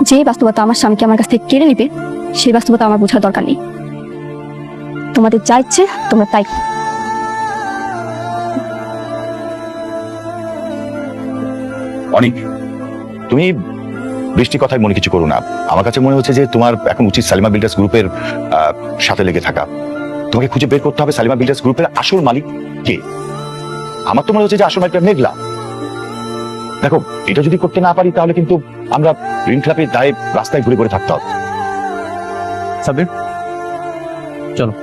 যে বাস্তবতা আমার স্বামীকে আমার কাছ থেকে কেড়ে নিবে সেই বাস্তবতা আমার বোঝার দরকার নেই। তোমাদের যা ইচ্ছে তোমরা তাই। অনেক তুমি বৃষ্টি কথায় মনে কিছু করো না। আমার কাছে মনে হচ্ছে যে তোমার এখন উচিত সালিমা বিল্ডার্স গ্রুপের সাথে লেগে থাকা। তোমাকে খুঁজে বের করতে হবে সালিমা বিল্ডার্স গ্রুপের আসল মালিক কে। আমার তো মনে হচ্ছে যে আসল মালিকটা মেঘলা। দেখো, এটা যদি করতে না পারি তাহলে কিন্তু আমরা ঋণ খেলাপের দায়ে রাস্তায় ঘুরে ঘুরে থাকতে হবে। সাব্বির চলো।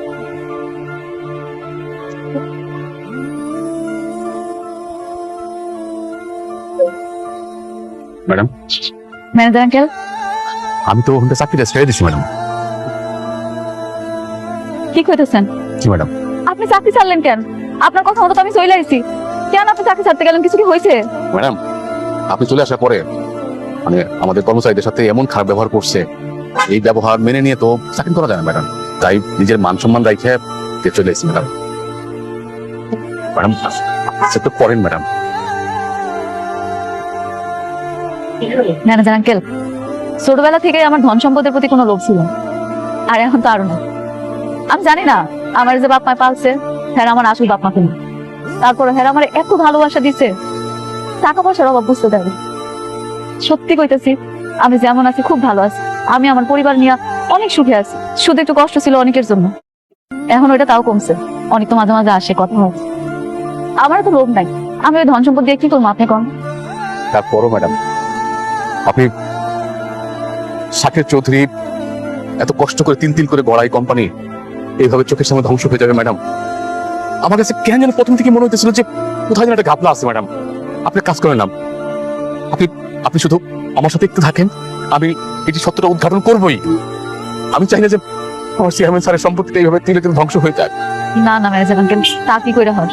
ম্যাডাম, ম্যানেজার আঙ্কেল, আমি তো ওখানটা চাকরিটা ছেড়ে দিচ্ছি ম্যাডাম। কি কইতেছেন? জি ম্যাডাম। আপনি চাকরি ছাড়লেন কেন? আপনার কথা মতো তো আমি চলে আইছি। কেন আপনি চাকরি ছাড়তে গেলেন? কিছু কি হয়েছে? ম্যাডাম, আপনি চলে আসার পরে মানে আমাদের কর্মচারীদের সাথে এমন খারাপ ব্যবহার করছে, এই ব্যবহার মেনে নিয়ে তো চাকরি করা যায় না ম্যাডাম। তাই নিজের মান সম্মান রাখে চলে এসেছি ম্যাডাম। ম্যাডাম তো করেন ম্যাডাম। ম্যানেজার আঙ্কেল, ছোটবেলা থেকে আমার ধন সম্পদের প্রতি কোনো লোভ ছিল না, আর এখন তো আরো না। আমি জানি না আমার যে বাপ মা পালছে হ্যাঁ আমার আসল বাপ মা কিনা, তারপরে হ্যাঁ আমার এত ভালোবাসা দিছে, টাকা পয়সার অভাব বুঝতে দেবে। সত্যি কইতেছি, আমি যেমন আছি খুব ভালো আছি। আমি আমার পরিবার নিয়ে অনেক সুখে আছি। শুধু একটু কষ্ট ছিল অনেকের জন্য, এখন ওইটা তাও কমছে। অনেক তো মাঝে মাঝে আসে, কথা হয়। আমার তো লোভ নাই, আমি ওই ধন সম্পদ দিয়ে কি করবো আপনি কন? তারপরও ম্যাডাম, আপনি শাকের চৌধুরী এত কষ্ট করে তিল করে গড়াই কোম্পানি এইভাবে চোখের সামনে ধ্বংস হয়ে যাবে ম্যাডাম। আমার কাছে কেন যেন প্রথম থেকে মনে হইতেছিল যে কোথায় যেন একটা ঘাপলা আছে ম্যাডাম। আপনি কাজ করেন না, আপনি শুধু আমার সাথে একটু থাকেন, আমি এটি সত্যটা উদ্ঘাটন করবোই। আমি চাই না যে আমার চেয়ারম্যান স্যারের সম্পত্তিটা এইভাবে তিলে তিলে ধ্বংস হয়ে যায়। না না ম্যানেজার আঙ্কেল, তা কি করে হয়?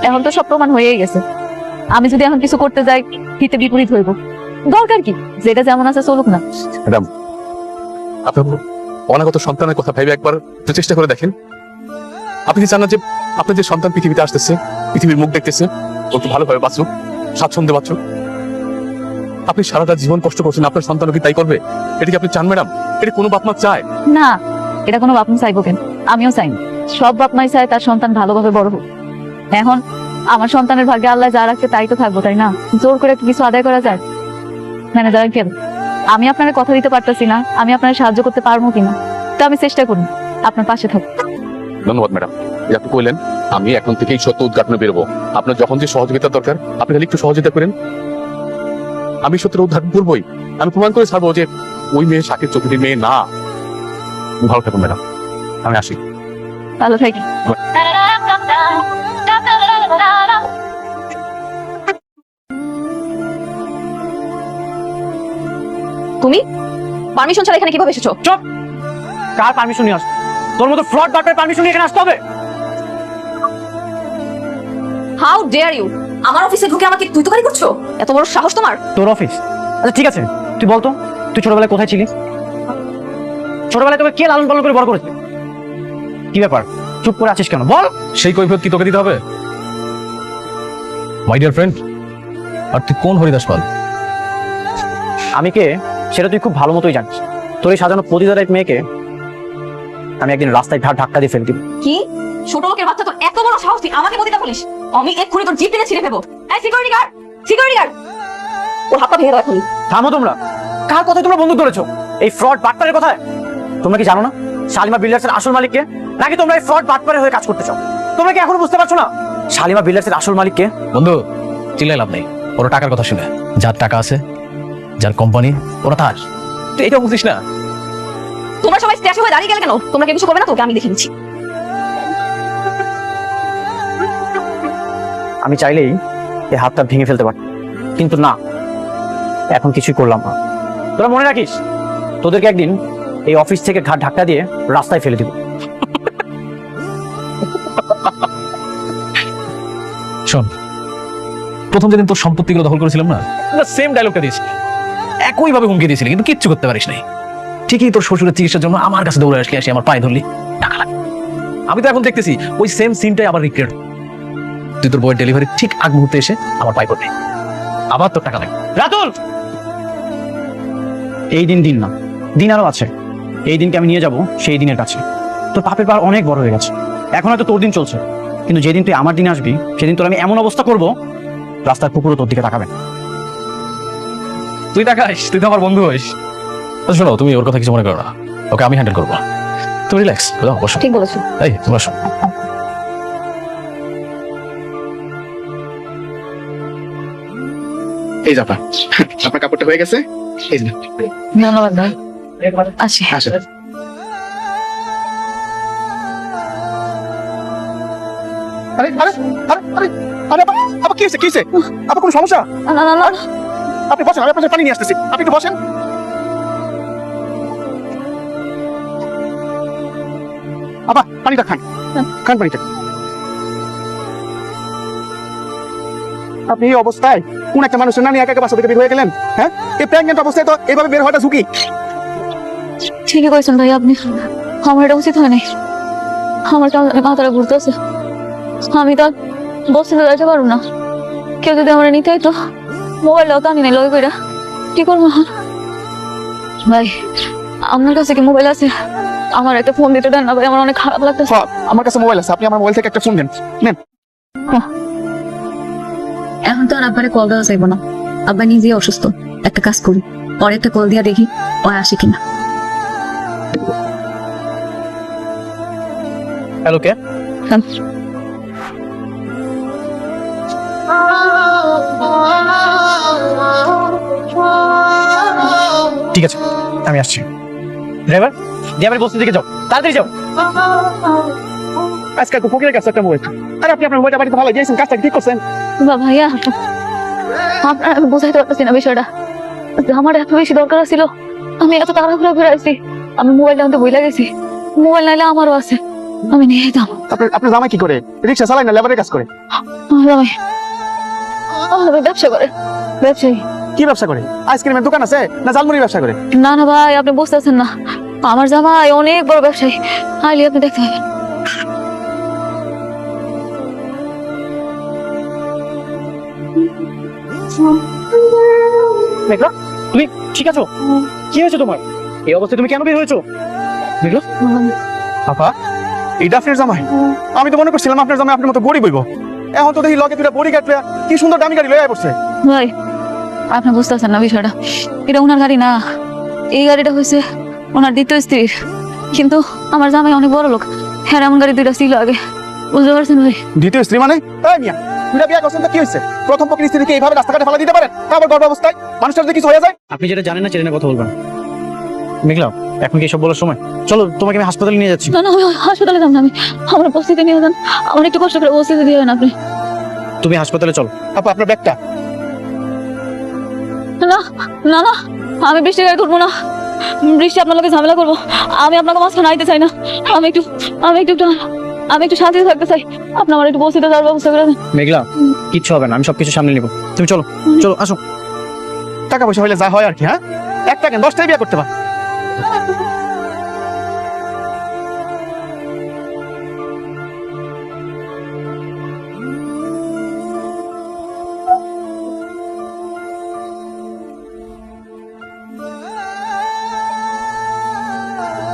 এখন তো সব প্রমাণ হয়েই গেছে। আমি যদি এখন কিছু করতে যাই হিতে বিপরীত হইব। দরকার কি, যেটা যেমন আছে চলুক না। ম্যাডাম, আপনার অনাগত সন্তানের কথা ভেবে একবার একটু চেষ্টা করে দেখেন। আপনি কি চান না যে আপনার যে সন্তান পৃথিবীতে আসতেছে, পৃথিবীর মুখ দেখতেছে, ও একটু ভালোভাবে বাঁচুক, স্বাচ্ছন্দ্যে বাঁচুক? আপনি সারাটা জীবন কষ্ট করছেন, আপনার সন্তানও কি তাই করবে? এটা কি আপনি চান ম্যাডাম? এটা কোনো বাপ মা চায় না, এটা কোনো বাপ মা চাইবো কেন? আমিও চাই না। সব বাপ মাই চায় তার সন্তান ভালোভাবে বড় হোক। এখন আমার সন্তানের ভাগ্যে আল্লাহ যা রাখছে তাই তো থাকবো, তাই না? জোর করে কিছু আদায় করা যায়? ম্যানেজার আঙ্কেল, আমি আপনার কথা দিতে পারতেছি না আমি আপনার সাহায্য করতে পারবো কিনা, তো আমি চেষ্টা করি আপনার পাশে থাকবো। ধন্যবাদ ম্যাডাম, আপনি কইলেন। আমি এখন থেকেই সত্য উদ্ঘাটনে বেরোবো। আপনার যখন যে সহযোগিতা দরকার আপনি খালি একটু সহযোগিতা করেন, আমি সত্যের উদ্ঘাটন করবোই। আমি প্রমাণ করে ছাড়বো যে ওই মেয়ে শাকের চৌধুরীর মেয়ে না। ভালো থাকুন ম্যাডাম, আমি আসি। ভালো থাকি। তুমি পারমিশন ছাড়া এখানে কিভাবে এসেছো? চুপ! কার পারমিশন নিয়ে আসছো? তোর মতো ফ্রড বাটপার পারমিশন নিয়ে এখানে আসতে হবে? How dare you! আমার অফিসে ঢুকে আমাকে তুই তোকারি করছো? এত বড় সাহস তোমার! তোর অফিস? আচ্ছা ঠিক আছে, তুই বলতো তুই ছোটবেলায় কোথায় ছিলিস? ছোটবেলায় তোকে কে লালন পালন করে বড় করেছে? কি ব্যাপার, চুপ করে আছিস কেন? বল। সেই কৈফিয়ত কি তোকে দিতে হবে? মাই ডিয়ার ফ্রেন্ড, আর তুই কোন হরিদাস পাল? আমি কে সেটা তুই খুব ভালো মতোই জানিস। তোর এই সাজানো প্রতিদার এক মেয়েকে আমি একদিন রাস্তায় ধাক্কা দিয়ে ফেলে দিব। কি ছোট লোকের বাচ্চা, তোর এত বড় সাহস তুই আমাকে বলিতে বলিস? আমি এক্ষুনি তোর জিপ টেনে ছিঁড়ে ফেলবো। এই সিকিউরিটি গার্ড, সিকিউরিটি গার্ড, ওর হাতটা ভেঙে দাও এখনই। থামো তোমরা! কার কথায় তোমরা বন্দুক ধরেছো? এই ফ্রড বাটপারের কথায়? তোমরা কি জানো না শালিমা বিল্ডার্সের আসল মালিককে? নাকি তোমরা এই ফ্রড বাটপারের হয়ে কাজ করতে চাও? তোমরা কি এখনো বুঝতে পারছো না শালিমা বিল্ডার্সের আসল মালিককে? বন্ধু, চিল্লাই লাভ নেই। ওরা টাকার কথা শুনে, যার টাকা আছে, যার কোম্পানি, ওরা তার। তুই এটা বুঝিস না? তোমরা সবাই স্ট্যাচু হয়ে দাঁড়িয়ে গেলে কেন? তোমরা কি কিছু করবে না? তোকে আমি দেখে নিচ্ছি। আমি চাইলেই এই হাতটা ভেঙে ফেলতে পারতাম, কিন্তু না, এখন কিছুই করলাম না। তোরা মনে রাখিস, তোদেরকে একদিন এই অফিস থেকে ধাক্কা দিয়ে রাস্তায় ফেলে দিব। শোন, প্রথম যেদিন তোর সম্পত্তিগুলো দখল করেছিলাম না, সেম ডায়লগটা দিয়েছি, একইভাবে হুমকি দিয়েছিলি, কিন্তু কিচ্ছু করতে পারিস নাই। ঠিকই তোর শ্বশুরের চিকিৎসার জন্য আমার কাছে দৌড়ে আসলি, আসি আমার পায়ে ধরলি, টাকা লাগবে। আমি তো এখন দেখতেছি ওই সেম সিনটাই আবার রিক্রিয়েট। তুই তোর বইয়ের ডেলিভারি ঠিক আগ মুহূর্তে এসে আমার পায়ে পড়বি, আবার তোর টাকা লাগবে। রাতুল, এই দিন দিন না, দিন আরো আছে। এই দিনকে আমি নিয়ে যাব সেই দিনের কাছে। তোর পাপের পার অনেক বড় হয়ে গেছে, এখন হয়তো তোর দিন চলছে, কিন্তু যেদিন তুই আমার দিন আসবি সেদিন তোর আমি এমন অবস্থা করব রাস্তার কুকুরও তোর দিকে তাকাবে না। তুই দেখাইস, তুই তো আমার বন্ধু হইস। আচ্ছা শোনো, তুমি ওর কথা কিছু মনে করো না, ওকে আমি হ্যান্ডেল করবো। তুমি রিল্যাক্স, বসো। ঠিক বলেছো। এই তুমি বসো। এই যাপা, আপনার কাপড়টা হয়ে গেছে। এই যে ধন্যবাদ ভাই, আসি। আসেন। আরে আরে আরে আরে আরে আপা, আপা কি হয়েছে, কি হয়েছে? আপা কোনো সমস্যা? না না না, আপনি বসেন, আমি আপনার জন্য পানি নিয়ে আসতেছি, আপনি একটু বসেন। আপা পানিটা খান, খান পানিটা। আপনি এই অবস্থায় কোন একটা মানুষের নানি একা একা বাসা থেকে বের হয়ে গেলেন? হ্যাঁ, এই প্রেগনেন্ট অবস্থায় তো এইভাবে বের হওয়াটা ঝুঁকি। ঠিকই কইছেন ভাই আপনি, আমার এটা উচিত হয়নি। আমার মাথাটা ঘুরতেছে, আমি তো বসতে যাইতে পারবো না। কেউ যদি আমার নিতে তো মোবাইলটাও তো আনি নাই লগে কইরা, কি করবো ভাই? আপনার কাছে কি মোবাইল আছে? আমার একটা ফোন দিতে দেন না ভাই, আমার অনেক খারাপ লাগতেছে। হ্যাঁ, আমার কাছে মোবাইল আছে, আপনি আমার মোবাইল থেকে একটা ফোন দেন, নেন। এখন তো আর আব্বারে কল দেওয়া যাইব না, আব্বা নিজেই অসুস্থ। একটা কাজ করি, পরে একটা কল দিয়া দেখি ও আসে কিনা। হ্যালো, কে? ঠিক আছে, আমি আসছি। ড্রাইভার, ড্রাইভার বস্তি দিকে যাও, তাড়াতাড়ি যাও। আজকাল তো ফকিরের কাছে একটা মোবাইল, আর আপনি আপনার মোবাইলটা বাড়িতে ভালো দিয়েছেন, কাজটা ঠিক করছেন। ভাইয়া আপনার আমি বোঝাইতে পারতেছি না বিষয়টা, আমার এত বেশি দরকার ছিল, আমি এত তাড়াহুড়া করে আসছি, আমি মোবাইলটা আনতে ভুলে গেছি। মোবাইল নাইলে আমারও আছে, আমি নিয়ে যেতাম। আপনার জামাই কি করে? রিক্সা চালায় না লেবারের কাজ করে? আমার ব্যবসা করে, ব্যবসায়ী। কি ব্যবসা করে? আইসক্রিমের দোকান আছে না ঝালমুড়ির ব্যবসা করে? না না ভাই, আপনি বুঝতেছেন না, আমার জামাই অনেক বড় ব্যবসায়ী, আইলে আপনি দেখতে পাবেন। মেঘলা, তুমি ঠিক আছো? কি হয়েছে তোমার? এই অবস্থায় তুমি কেন বের হয়েছো? মেঘলা, আপা, এটা আপনার জামাই? আমি তো মনে করছিলাম আপনার জামাই আপনার মতো গরিব হইব, এখন তো দেখি লগে দুটা বড়ি গাড়ি, কি সুন্দর দামি গাড়ি লয়ে পড়ছে। ভাই আপনি বুঝতেছেন না বিষয়টা, এটা ওনার গাড়ি না, এই গাড়িটা হয়েছে ওনার দ্বিতীয় স্ত্রীর। কিন্তু আমার জামাই অনেক বড় লোক, হ্যাঁ এমন গাড়ি দুইটা ছিল আগে, বুঝতে পারছেন ভাই? দ্বিতীয় স্ত্রী মানে? এই মিয়া, দুটা বিয়ে করছেন তো কি হয়েছে? প্রথম পক্ষের স্ত্রীকে এইভাবে রাস্তাঘাটে ফেলা দিতে পারেন? আবার গর্ভ অবস্থায় মানুষটার যদি কিছু হয়ে যায়? আপনি যেটা জানেন না চেনে কথা বলবেন। মেঘলা, এখন কি এসব বলার সময়? চলো, তোমাকে আমি হাসপাতালে নিয়ে যাচ্ছি। না না, আমি হাসপাতালে যাব না, আমি আমার বস্তিতে নিয়ে যান, আমার একটু কষ্ট করে বস্তিতে দিয়ে দেন আপনি। তুমি হাসপাতালে চলো। আপা আপনার ব্যাগটা। না না না, আমি বৃষ্টি গাড়ি করবো না, বৃষ্টি আপনার লোকে ঝামেলা করবো, আমি আপনাকে মাঝখানে আইতে চাই না, আমি একটু শান্তিতে থাকতে চাই, আপনি আমার একটু বস্তিতে যাওয়ার ব্যবস্থা করে দেন। মেঘলা, কিচ্ছু হবে না, আমি সবকিছু সামনে নিব। তুমি চলো, চলো আসো। টাকা পয়সা হইলে যা হয় আর কি। হ্যাঁ, একটা কেন 10টাই বিয়ে করতে পার।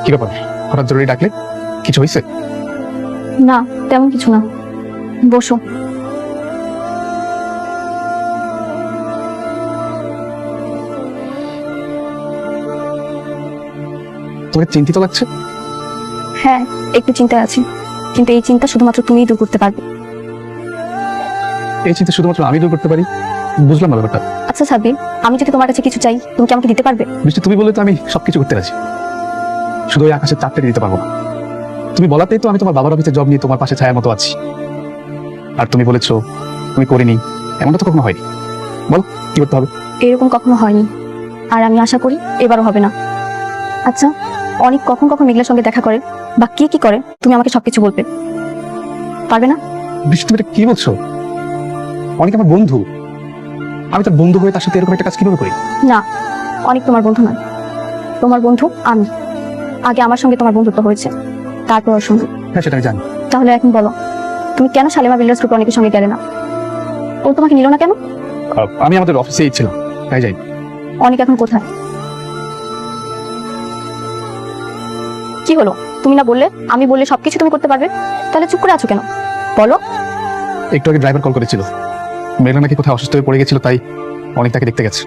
কি ব্যাপার, হঠাৎ জরুরি ডাকলে? কিছু হয়েছে? না তেমন কিছু না, বসো। তোমাকে চিন্তিত লাগছে? হ্যাঁ একটু চিন্তায় আছি, কিন্তু এই চিন্তা শুধুমাত্র তুমিই দূর করতে পারবে। এই চিন্তা শুধুমাত্র আমি দূর করতে পারি? বুঝলাম না ব্যাপারটা। আচ্ছা সাব্বির, আমি যদি তোমার কাছে কিছু চাই তুমি কি আমাকে দিতে পারবে? বৃষ্টি, তুমি বলে তো আমি সবকিছু করতে রাজি, শুধু ওই আকাশের চারটে দিতে পারবো না। তুমি বলাতেই তো আমি তোমার বাবার অফিসে জব নিয়ে তোমার পাশে ছায়ার মতো আছি। আর তুমি বলেছো তুমি করিনি, এমনটা তো কখনো হয়নি। বলো কি করতে হবে? এরকম কখনো হয়নি, আর আমি আশা করি এবারও হবে না। আচ্ছা অনেক কখন কখন মেঘলার সঙ্গে দেখা করে বা কি কি করে তুমি আমাকে সবকিছু বলবে, পারবে না? বৃষ্টি, তুমি এটা কি বলছো? অনেক আমার বন্ধু, আমি তার বন্ধু হয়ে তার সাথে এরকম একটা কাজ কিভাবে করি? না, অনেক তোমার বন্ধু নয়, তোমার বন্ধু আমি। আগে আমার সঙ্গে তোমার বন্ধুত্ব হয়েছে, তারপর ওর সঙ্গে। হ্যাঁ সেটা আমি জানি। তাহলে এখন বলো তুমি কেন শালিমা বিল্ডার্স গ্রুপে অনেকের সঙ্গে গেলে না? ও তোমাকে নিল না কেন? আমি আমাদের অফিসেই ছিলাম, তাই যাই। অনেক এখন কোথায়? কি হলো? তুমি না বললে আমি বললে সবকিছু তুমি করতে পারবে? তাহলে চুপ করে আছো কেন? বলো। একটু আগে ড্রাইভার কল করেছিল, মেঘলা নাকি কোথায় অসুস্থ হয়ে পড়ে গেছিল, তাই অনেক তাকে দেখতে গেছে।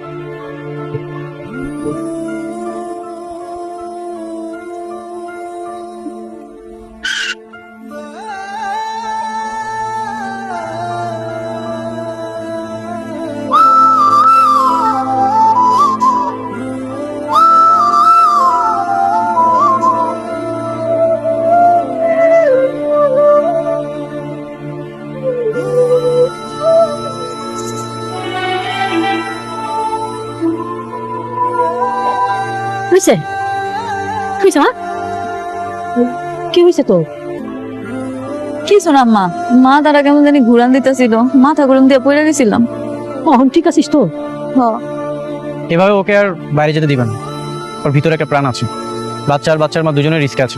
হয়েছে হয়েছে মা, কি হয়েছে তো? কি শোনা মা, মা তারা কেমন জানি ঘুরান দিতেছিল, মাথা ঘুরান দিয়ে পড়ে গেছিলাম। এখন ঠিক আছিস তো? এভাবে ওকে আর বাইরে যেতে দিবেন না। ওর ভিতরে একটা প্রাণ আছে, বাচ্চা আর বাচ্চার মা দুজনের রিস্ক আছে।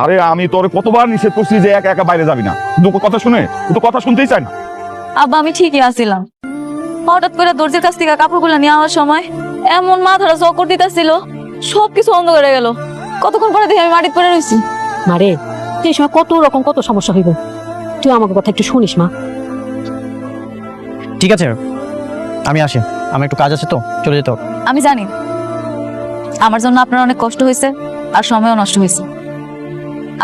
আরে আমি তোর কতবার নিষেধ করছি যে একা একা বাইরে যাবি না, দুটো কথা শুনে তো কথা শুনতেই চায় না। আব্বা আমি ঠিকই আছিলাম, হঠাৎ করে দর্জির কাছ থেকে কাপড়গুলো নিয়ে আসার সময় এমন মা ধরা চক্কর দিতেছিল, সবকিছু অন্ধ করে গেল। কতক্ষণ পরে দেখি আমি মাটিতে পড়ে রয়েছি। মারে, এই সময় কত রকম কত সমস্যা হইব, তুই আমার কথা একটু শুনিস মা। ঠিক আছে, আমি আসি, আমার একটু কাজ আছে তো, চলে যেতে হবে। আমি জানি আমার জন্য আপনার অনেক কষ্ট হয়েছে আর সময়ও নষ্ট হয়েছে।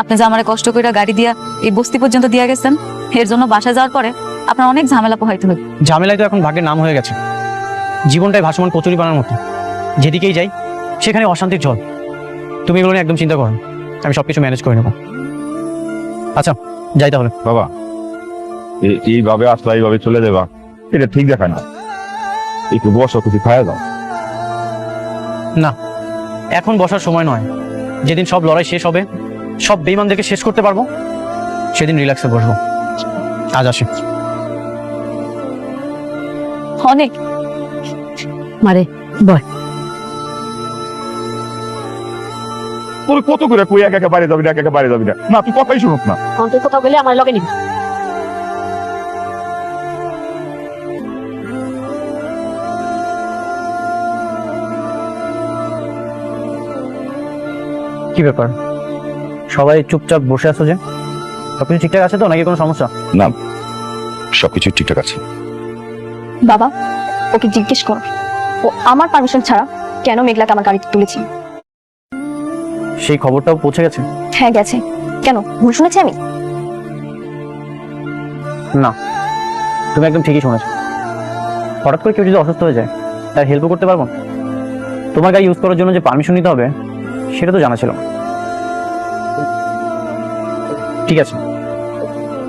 আপনি যে আমার কষ্ট করে গাড়ি দিয়া এই বস্তি পর্যন্ত দিয়ে গেছেন, এর জন্য বাসায় যাওয়ার পরে আপনার অনেক ঝামেলা পোহাইতে হবে। ঝামেলায় তো এখন ভাগ্যের নাম হয়ে গেছে। জীবনটাই ভাসমান কচুরি বানার মতো, যেদিকেই যাই সেখানে অশান্তির ঝড়। তুমি এগুলো নিয়ে একদম চিন্তা করো না, আমি সবকিছু ম্যানেজ করে নেবো। আচ্ছা যাই তাহলে। বাবা এইভাবে আসলে এইভাবে চলে যাবা, এটা ঠিক দেখায় না। একটু বসো, কিছু খাওয়া দাও। না, এখন বসার সময় নয়। যেদিন সব লড়াই শেষ হবে, সব বেঈমানদেরকে শেষ করতে পারবো, সেদিন রিল্যাক্সে বসবো। আজ আসি। অনেক মারে বয়। তুই কত করে কই একা একা বাইরে যাবি না, একা একা বাইরে যাবি না, না তুই কথাই শুনুক না। অন্তর কোথাও গেলে আমার লগে নিবি। কি ব্যাপার, সবাই চুপচাপ বসে আছো যে? সবকিছু ঠিকঠাক আছে তো, নাকি কোনো সমস্যা? না, সবকিছু ঠিকঠাক আছে। বাবা, ওকে জিজ্ঞেস করো ও আমার পারমিশন ছাড়া কেন মেঘলাকে আমার গাড়িতে তুলেছি। সেই খবরটাও পৌঁছে গেছে? হ্যাঁ গেছে। কেন, ভুল শুনেছি আমি? না, তুমি একদম ঠিকই শুনেছো। হঠাৎ করে কেউ যদি অসুস্থ হয়ে যায়, তার হেল্প করতে পারবো না? তোমার গাড়ি ইউজ করার জন্য যে পারমিশন নিতে হবে, সেটা তো জানা ছিল না। ঠিক আছে,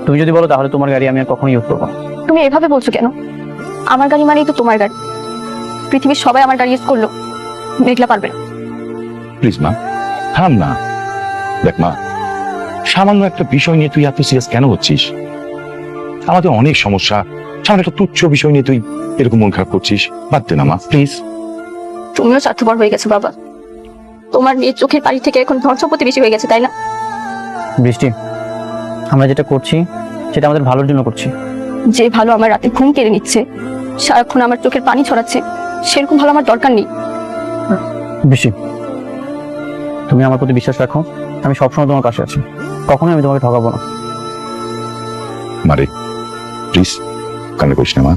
তুমি যদি বলো তাহলে তোমার গাড়ি আমি আর কখনো ইউজ করবো না। তুমি এভাবে বলছো কেন? আমার গাড়ি মানেই তো তোমার গাড়ি। পৃথিবীর সবাই আমার গাড়ি ইউজ করলো, মেঘলা পারবে না। প্লিজ মা, থাম না। দেখ মা, সামান্য একটা বিষয় নিয়ে তুই এত সিরিয়াস কেন হচ্ছিস? আমাদের অনেক সমস্যা, সামান্য একটা তুচ্ছ বিষয় নিয়ে তুই এরকম মন খারাপ করছিস। বাদ দে না মা, প্লিজ। তুমিও স্বার্থপর হয়ে গেছো বাবা। তোমার মেয়ের চোখের পানি থেকে এখন ধন সম্পত্তি বেশি হয়ে গেছে, তাই না? বৃষ্টি, আমরা যেটা করছি সেটা আমাদের ভালোর জন্য করছি। যে ভালো আমার রাতে ঘুম কেড়ে নিচ্ছে, সারাক্ষণ আমার চোখের পানি ছড়াচ্ছে, সেরকম ভালো আমার দরকার নেই। বৃষ্টি, তুমি আমার প্রতি বিশ্বাস রাখো, আমি সবসময় তোমার পাশে আছি, কখনোই আমি তোমাকে ঠকাবো না। মারে প্লিজ কান্না করিস না মা।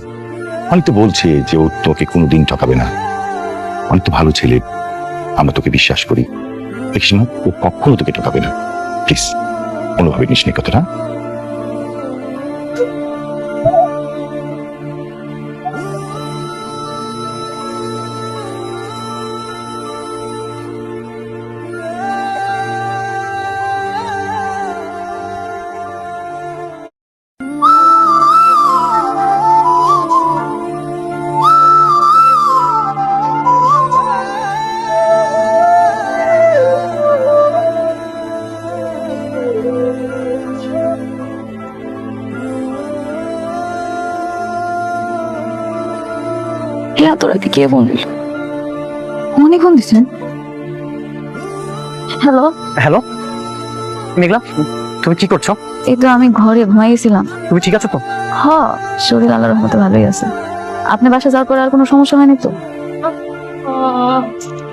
অনেক তো বলছে যে ও তোকে কোনোদিন ঠকাবে না, অনেক তো ভালো ছেলে, আমরা তোকে বিশ্বাস করি। দেখিস না, ও কখনো তোকে ঠকাবে না। প্লিজ কোনোভাবে নিস নি কথাটা। এত রাতে কে ফোন দিল? অনেক ফোন দিচ্ছেন। হ্যালো হ্যালো মেঘলা, তুমি কি করছো? এই তো আমি ঘরে ঘুমাইছিলাম। তুমি ঠিক আছো তো? হ, শরীর আল্লাহর রহমতে ভালোই আছে। আপনি বাসা যাওয়ার পরে আর কোনো সমস্যা হয়নি তো?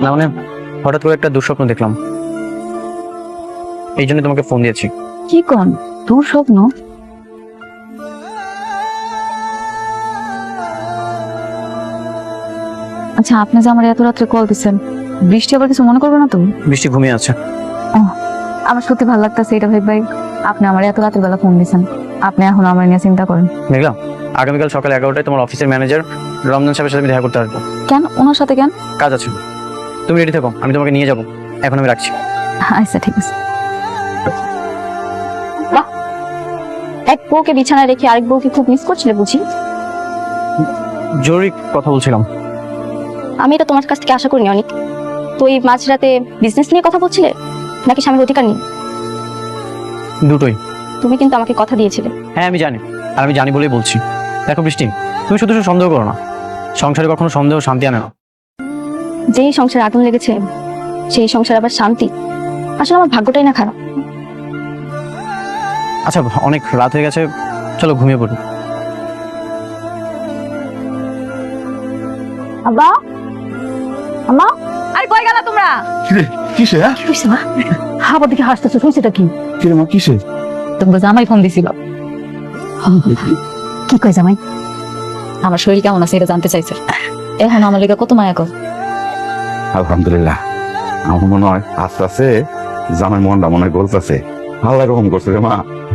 না মানে হঠাৎ করে একটা দুঃস্বপ্ন দেখলাম, এই জন্য তোমাকে ফোন দিয়েছি। কি কোন দূর স্বপ্ন? আচ্ছা, আপনি যে আমার এত রাত্রে কল দিচ্ছেন, বৃষ্টি আবার কিছু মনে করবে না তো? বৃষ্টি ঘুমিয়ে আছে। আমার সত্যি ভালো লাগতেছে এটা ভাই, আপনি আমার এত রাতের বেলা ফোন দিচ্ছেন। আপনি এখন আমার নিয়ে চিন্তা করেন। মেঘলা, আগামীকাল সকাল 11টায় তোমার অফিসের ম্যানেজার রমজান সাহেবের সাথে আমি দেখা করতে আসবো। কেন ওনার সাথে কেন? কাজ আছে, তুমি রেডি থাকো, আমি তোমাকে নিয়ে যাবো। এখন আমি রাখছি। আচ্ছা ঠিক আছে। এক বউকে বিছানায় রেখে আরেক বউকে খুব মিস করছিলে বুঝি? জরুরি কথা বলছিলাম। আমি এটা তোমার কাছ থেকে আশা করিনি অনেক। তো এই মাঝরাতে বিজনেস নিয়ে কথা বলছিলে নাকি স্বামীর অধিকার নিয়ে? দুটোই। তুমি কিন্তু আমাকে কথা দিয়েছিলে। হ্যাঁ আমি জানি, আর আমি জানি বলেই বলছি। দেখো বৃষ্টি, তুমি শুধু শুধু সন্দেহ করো না। সংসারে কখনো সন্দেহ শান্তি আনে না। যেই সংসারে আগুন লেগেছে সেই সংসার আবার শান্তি। আসলে আমার ভাগ্যটাই না খারাপ। আচ্ছা, অনেক রাত হয়ে গেছে, চলো ঘুমিয়ে পড়ি। আব্বা, আম্মা, আরে কই গেলা তোমরা? কিসে? বুঝছে মা, আবার দিকে হাসতেছো, শুনছেটা কি? কিরে মা, কিসে? তোমাকে জামাই ফোন দিছিল। কি কয় জামাই? আমার শরীর কেমন আছে এটা জানতে চাইছে। এখন আমার লেগে কত মায়া কর। আলহামদুলিল্লাহ, আমার মনে হয় আস্তে আস্তে জামাই মনটা মনে হয় গলতেছে। আল্লাহ রহম করছে রে মা,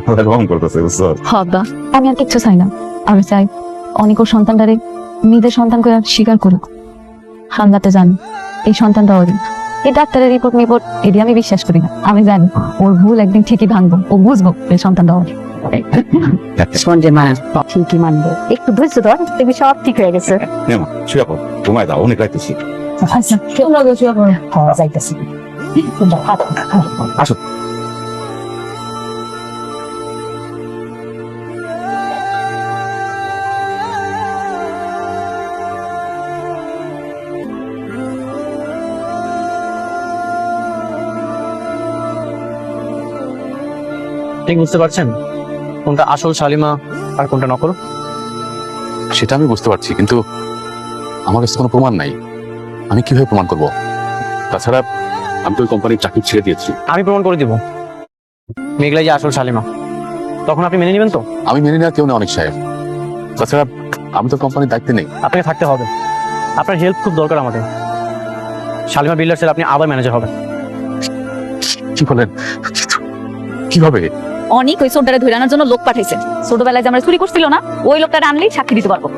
আল্লাহ রহম করতেছে, বুঝছো? হব্বা, আমি আর কিচ্ছু চাই না। আমি চাই অনেক ওর সন্তানটারে নিজের সন্তান করে স্বীকার করুক। হামলাতে জানি এই সন্তানটা ওরই। এই ডাক্তারের রিপোর্ট এটি আমি বিশ্বাস করি না। আমি জানি ওর ভুল একদিন ঠিকই ভাঙবো, ও বুঝবো এই সন্তানটা ওর। শোন যে মা, ঠিকই মানবো, একটু ধৈর্য ধর, দেখবি সব ঠিক হয়ে গেছে। নে মা, শুয়ে পড়, ঘুমায় দাও, অনেক রাইতেছি। আচ্ছা তোমরা গেছো এখন। হ্যাঁ, যাইতেছি। তোমরা হাত আসো। ঠিক বুঝতে পারছেন কোনটা আসল শালিমা আর কোনটা নকল? সেটা আমি বুঝতে পারছি, কিন্তু আমার কাছে কোনো প্রমাণ নাই। আমি কিভাবে প্রমাণ করব? তাছাড়া আমি তো ওই কোম্পানির চাকরি ছেড়ে দিয়েছি। আমি প্রমাণ করে দিব মেঘলাই যে আসল শালিমা। তখন আপনি মেনে নেবেন তো? আমি মেনে নেওয়া কেউ না অনেক সাহেব। তাছাড়া আমি তো কোম্পানির দায়িত্বে নেই। আপনাকে থাকতে হবে, আপনার হেল্প খুব দরকার আমাদের। শালিমা বিল্ডার্সের আপনি আবার ম্যানেজার হবেন। কি বলেন? কিভাবে? অনেক ওই সোডারে ধরে আনার জন্য লোক পাঠাইছে। ছোটবেলায় যে আমরা চুরি করছিল না, ওই লোকটা আনলেই সাক্ষী দিতে পারবো।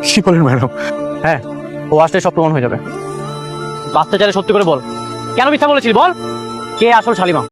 কি বলেন ম্যাডাম? হ্যাঁ, ও আসলে সব প্রমাণ হয়ে যাবে। বাচ্চা চাইলে সত্যি করে বল, কেন মিথ্যা বলেছিলি বল, কে আসল শালিমা?